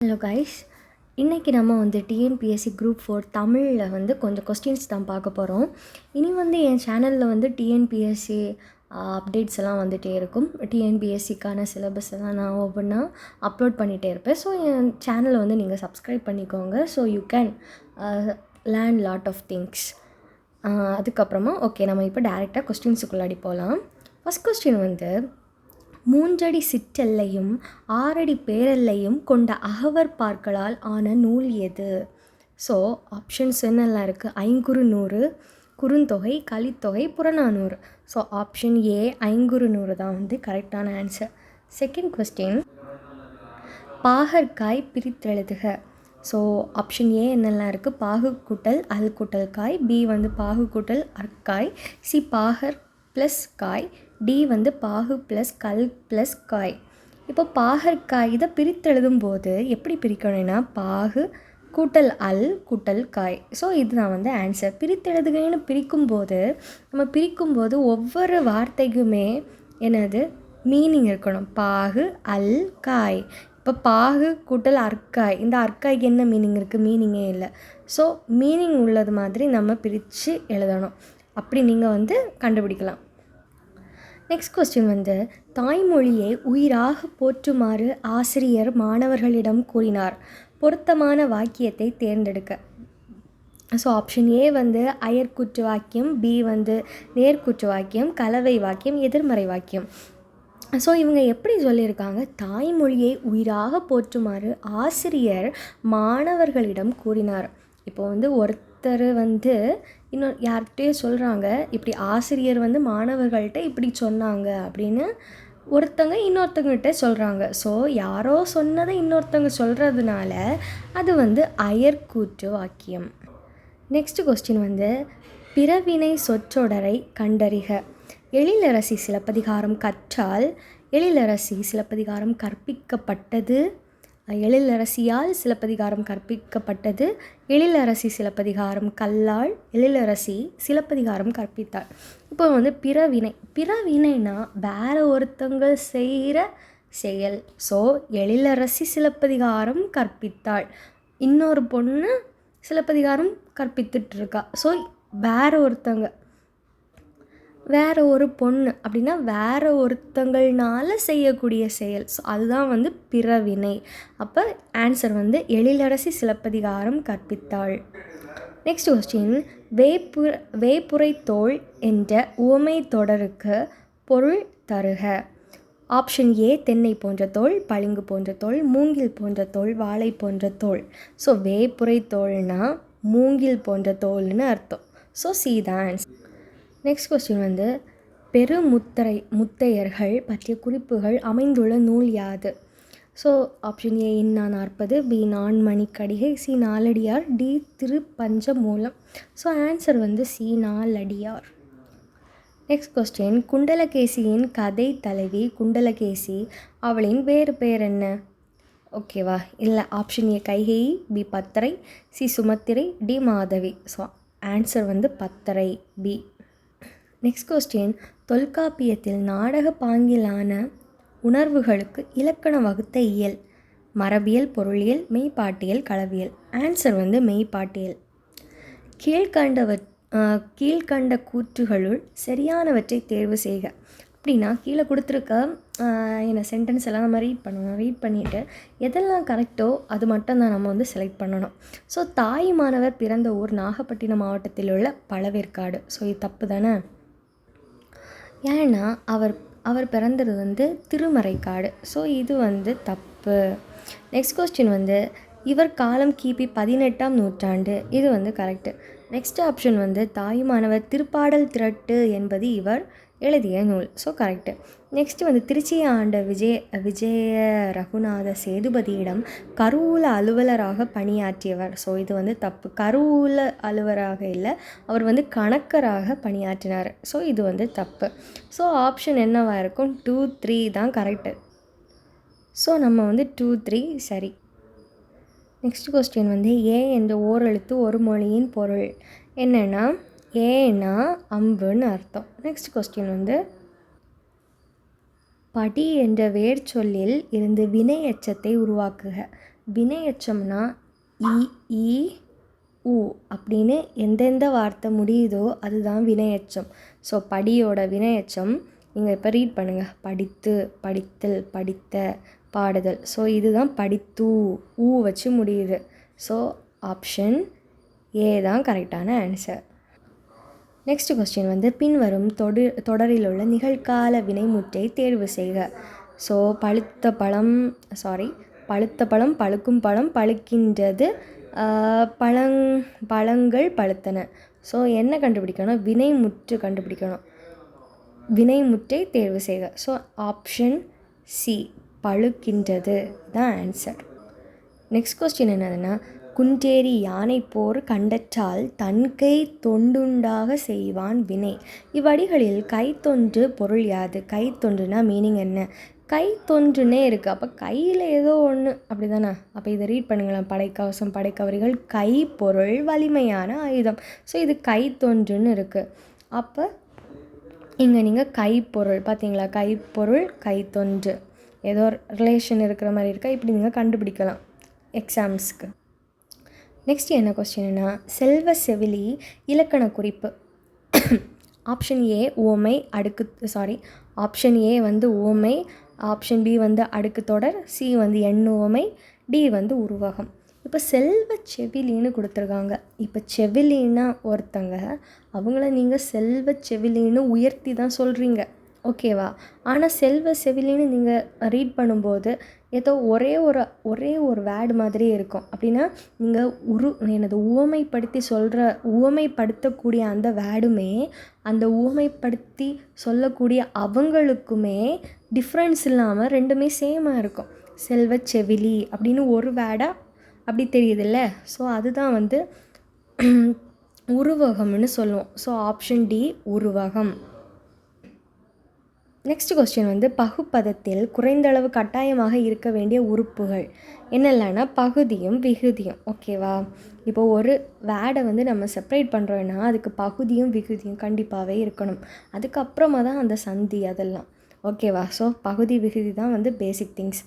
Hello guys, இன்றைக்கி நம்ம வந்து டிஎன்பிஎஸ்சி குரூப் 4 தமிழில் வந்து கொஞ்சம் கொஸ்டின்ஸ் தான் பார்க்க போகிறோம். இனி வந்து என் சேனலில் வந்து டிஎன்பிஎஸ்சி அப்டேட்ஸ் எல்லாம் வந்துகிட்டே இருக்கும். டிஎன்பிஎஸ்சிக்கான சிலபஸ் எல்லாம் நான் ஒவ்வொன்றா அப்லோட் பண்ணிகிட்டே இருப்பேன். ஸோ என் சேனலை வந்து நீங்கள் சப்ஸ்கிரைப் பண்ணிக்கோங்க. So you can learn lot of things. அதுக்கப்புறமா நம்ம இப்போ டேரெக்டாக கொஸ்டின்ஸுக்குள்ளாடி போகலாம். ஃபஸ்ட் கொஸ்டின் வந்து 3 அடி சிற்றெல்லையும் 6 அடி பேரெல்லையும் கொண்ட அகவர் பாற்களால் ஆன நூல் எது? ஸோ ஆப்ஷன்ஸ் என்னெல்லாம் இருக்குது? ஐங்குறுநூறு, குறுந்தொகை, கலித்தொகை, புறநானூறு. ஸோ ஆப்ஷன் ஏ ஐங்குறுநூறு தான் வந்து கரெக்டான ஆன்சர். செகண்ட் கொஸ்டின், பாகற்காய் பிரித்தெழுதுக. ஸோ ஆப்ஷன் ஏ என்னெல்லாம் இருக்குது? பாகு கூட்டல் அல் கூட்டல் காய், பி வந்து பாகு கூட்டல் அற்காய், சி பாகர் ப்ளஸ் காய், டி வந்து பாகு ப்ளஸ் கல் ப்ளஸ் காய். இப்போ பாகற்காய் இதை பிரித்தெழுதும் போது எப்படி பிரிக்கணும்னா பாகு கூட்டல் அல் கூட்டல் காய். ஸோ இதுதான் வந்து ஆன்சர். பிரித்தெழுதுகைன்னு பிரிக்கும்போது ஒவ்வொரு வார்த்தைக்குமே என்னது மீனிங் இருக்கணும். பாகு அல் காய். இப்போ பாகு கூட்டல் அற்காய், இந்த அற்காய்க்கு என்ன மீனிங் இருக்குது? மீனிங்கே இல்லை. ஸோ மீனிங் உள்ளது மாதிரி நம்ம பிரித்து எழுதணும். அப்படி நீங்கள் வந்து கண்டுபிடிக்கலாம். நெக்ஸ்ட் கொஸ்டின் வந்து, தாய்மொழியை உயிராக போற்றுமாறு ஆசிரியர் மாணவர்களிடம் கூறினார். பொருத்தமான வாக்கியத்தை தேர்ந்தெடுக்க. ஸோ ஆப்ஷன் ஏ வந்து அயற்கூற்று வாக்கியம், பி வந்து நேர்கூற்று வாக்கியம், கலவை வாக்கியம், எதிர்மறை வாக்கியம். ஸோ இவங்க எப்படி சொல்லியிருக்காங்க? தாய்மொழியை உயிராக போற்றுமாறு ஆசிரியர் மாணவர்களிடம் கூறினார். இப்போ வந்து ஒருத்தர் வந்து இன்னொரு யார்கிட்டயே சொல்கிறாங்க, இப்படி ஆசிரியர் வந்து மாணவர்கள்ட்ட இப்படி சொன்னாங்க அப்படின்னு ஒருத்தங்க இன்னொருத்தங்கிட்ட சொல்கிறாங்க. ஸோ யாரோ சொன்னதை இன்னொருத்தங்க சொல்கிறதுனால அது வந்து அயற்கூற்று வாக்கியம். நெக்ஸ்ட் கொஸ்டின் வந்து, பிறவினை சொற்றொடரை கண்டறிக. எழிலரசி சிலப்பதிகாரம் கற்றால், எழிலரசி சிலப்பதிகாரம் கற்பிக்கப்பட்டது, எழிலரசியால் சிலப்பதிகாரம் கற்பிக்கப்பட்டது, எழிலரசி சிலப்பதிகாரம் கல்லால், எழிலரசி சிலப்பதிகாரம் கற்பித்தாள். இப்போ வந்து பிறவினைனா வேற ஒருத்தங்க செய்கிற செயல். ஸோ எழிலரசி சிலப்பதிகாரம் கற்பித்தாள், இன்னொரு பொண்ணு சிலப்பதிகாரம் கற்பித்துட்ருக்கா. ஸோ வேற ஒரு பொண்ணு அப்படின்னா வேற ஒருத்தங்கள்னால செய்யக்கூடிய செயல். ஸோ அதுதான் வந்து பிறவினை. அப்போ ஆன்சர் வந்து எழிலரசி சிலப்பதிகாரம் கற்பித்தாள். நெக்ஸ்ட் கொஸ்டின், வேப்புரை தோள் என்ற உவமை தொடருக்கு பொருள் தருக. ஆப்ஷன் ஏ தென்னை போன்ற தோள், பளிங்கு போன்ற தோள், மூங்கில் போன்ற தோள், வாழை போன்ற தோள். ஸோ வேப்புரை தோள்னா மூங்கில் போன்ற தோல்னு அர்த்தம். ஸோ சி தான் ஆன்சர். நெக்ஸ்ட் கொஸ்டின் வந்து, முத்தையர்கள் பற்றிய குறிப்புகள் அமைந்துள்ள நூல் யாது? So option A Inna 40, B Naanmanikkadigai, C Naladiyar, D Thirupanchamoolam. So answer வந்து சி நாலடியார். நெக்ஸ்ட் கொஸ்டின், குண்டலகேசியின் கதை தலைவி குண்டலகேசி, அவளின் வேறு பெயர் என்ன? ஓகேவா? இல்லை, option A Kaikeyi, B Pathirai, C Sumithirai, D Madhavi. So answer வந்து பத்தரை, பி. நெக்ஸ்ட் கொஸ்டின், தொல்காப்பியத்தில் நாடக பாங்கிலான உணர்வுகளுக்கு இலக்கண வகுத்த இயல். மரபியல், பொருளியல், மெய்ப்பாட்டியல், களவியல். ஆன்சர் வந்து மெய்ப்பாட்டியல். கீழ்கண்ட கூற்றுகளுள் சரியானவற்றை தேர்வு செய்க. அப்படின்னா கீழே கொடுத்துருக்க என்ன சென்டென்ஸ் எல்லாம் நம்ம ரீட் பண்ணிவிட்டு எதெல்லாம் கரெக்டோ அது மட்டும் தான் நம்ம வந்து செலக்ட் பண்ணணும். ஸோ தாயுமானவர் பிறந்த ஊர் நாகப்பட்டினம் மாவட்டத்தில் உள்ள பழவேற்காடு. ஸோ இது தப்பு தானே? ஏன்னா அவர் பிறந்தது வந்து திருமறைக்காடு. ஸோ இது வந்து தப்பு. நெக்ஸ்ட் கொஸ்டின் வந்து, இவர் காலம் கிபி 18ஆம் நூற்றாண்டு. இது வந்து கரெக்டு. நெக்ஸ்ட் ஆப்ஷன் வந்து, தாயுமானவர் திருப்பாடல் திரட்டு என்பது இவர் எழுதிய நூல். So correct. நெக்ஸ்ட் வந்து, திருச்சியை ஆண்ட விஜய ரகுநாத சேதுபதியிடம் கருவூல அலுவலராக பணியாற்றியவர். ஸோ இது வந்து தப்பு. கருவூல அலுவலராக இல்லை, அவர் வந்து கணக்கராக பணியாற்றினார். ஸோ இது வந்து தப்பு. ஸோ ஆப்ஷன் என்னவாக இருக்கும்? 2, 3 தான் கரெக்டு. ஸோ நம்ம வந்து 2, 3 சரி. நெக்ஸ்ட் கொஸ்டின் வந்து, ஏ என்ற ஓரெழுத்து ஒரு மொழியின் பொருள் என்னென்னா, ஏன்னா அம்புன்னு அர்த்தம். நெக்ஸ்ட் கொஸ்டின் வந்து, படி என்ற வேர்ச்சொல்லில் இருந்து வினை எச்சத்தை உருவாக்குக. வினை எச்சம்னா இ ஈ உ அப்படின்னு எந்தெந்த வார்த்தை முடியுதோ அதுதான் வினை எச்சம். ஸோ படியோட வினை எச்சம் நீங்கள் இப்போ ரீட் பண்ணுங்கள். படித்து, படித்தல், படித்த, பாடுதல். ஸோ இதுதான் படித்தூ, ஊ வச்சு முடியுது. ஸோ ஆப்ஷன் ஏ தான் கரெக்டான ஆன்சர். நெக்ஸ்ட் கொஸ்டின் வந்து பின்வரும் தொடரில் உள்ள நிகழ்கால வினைமுற்றை தேர்வு செய்க. ஸோ பழுத்த பழம், பழுக்கும் பழம், பழுக்கின்றது, பழங்கள் பழுத்தன. ஸோ என்ன கண்டுபிடிக்கணும்? வினைமுற்று கண்டுபிடிக்கணும். வினைமுற்றை தேர்வு செய்க. ஸோ ஆப்ஷன் சி பழுக்கின்றது தான் ஆன்சர். நெக்ஸ்ட் கொஸ்டின் என்னதுன்னா, குன்றேறி யானை போர் கண்டற்றால் தன் கை தொண்டுண்டாக செய்வான் வினை. இவ்வடிகளில் கைத்தொன்று பொருள் யாது? கைத்தொன்றுனா மீனிங் என்ன? கைத்தொன்றுனே இருக்குது. அப்போ கையில் ஏதோ ஒன்று அப்படி தானே? அப்போ இதை ரீட் பண்ணுங்களேன். படைக்கவசம், படைக்கவரிகள், கை பொருள், வலிமையான ஆயுதம். ஸோ இது கைத்தொன்றுன்னு இருக்குது. அப்போ இங்கே நீங்கள் கைப்பொருள் பார்த்தீங்களா? கைப்பொருள், கைத்தொன்று ஏதோ ரிலேஷன் இருக்கிற மாதிரி இருக்கா? இப்படி நீங்கள் கண்டுபிடிக்கலாம் எக்ஸாம்ஸ்க்கு. நெக்ஸ்ட் என்ன கொஸ்டின்னா, செல்வ செவிலி இலக்கண குறிப்பு. ஆப்ஷன் ஏ ஓமை ஆப்ஷன் ஏ வந்து ஓமை, ஆப்ஷன் பி வந்து அடுக்கு தொடர், சி வந்து எண்ணோமை, டி வந்து உருவகம். இப்போ செல்வ செவிலின்னு கொடுத்துருக்காங்க. இப்போ செவிலின்னா ஒருத்தங்க, அவங்கள நீங்கள் செல்வ செவிலின்னு உயர்த்தி தான் சொல்கிறீங்க, ஓகேவா? ஆனால் செல்வ செவிலின்னு நீங்கள் ரீட் பண்ணும்போது ஏதோ ஒரே ஒரு வேர்டு மாதிரியே இருக்கும். அப்படின்னா நீங்கள் எனது உவமைப்படுத்தக்கூடிய அந்த வேர்டுமே அந்த உவமைப்படுத்தி சொல்லக்கூடிய அவங்களுக்குமே டிஃப்ரென்ஸ் இல்லாமல் ரெண்டுமே சேமாக இருக்கும். செல்வ செவிலி அப்படின்னு ஒரு வேர்டாக அப்படி தெரியுதுல்ல? ஸோ அதுதான் வந்து உருவகம்னு சொல்லுவோம். ஸோ ஆப்ஷன் டி உருவகம். நெக்ஸ்ட் கொஸ்டின் வந்து பகுப்பதத்தில் குறைந்தளவு கட்டாயமாக இருக்க வேண்டிய உறுப்புகள் என்னெல்லாம்னா பகுதியும் விகுதியும், ஓகேவா? இப்போ ஒரு வேர்டை வந்து நம்ம செப்பரேட் பண்ணுறோன்னா அதுக்கு பகுதியும் விகுதியும் கண்டிப்பாகவே இருக்கணும். அதுக்கப்புறமா தான் அந்த சந்தி அதெல்லாம், ஓகேவா? ஸோ பகுதி விகுதி தான் வந்து பேசிக் திங்ஸ்.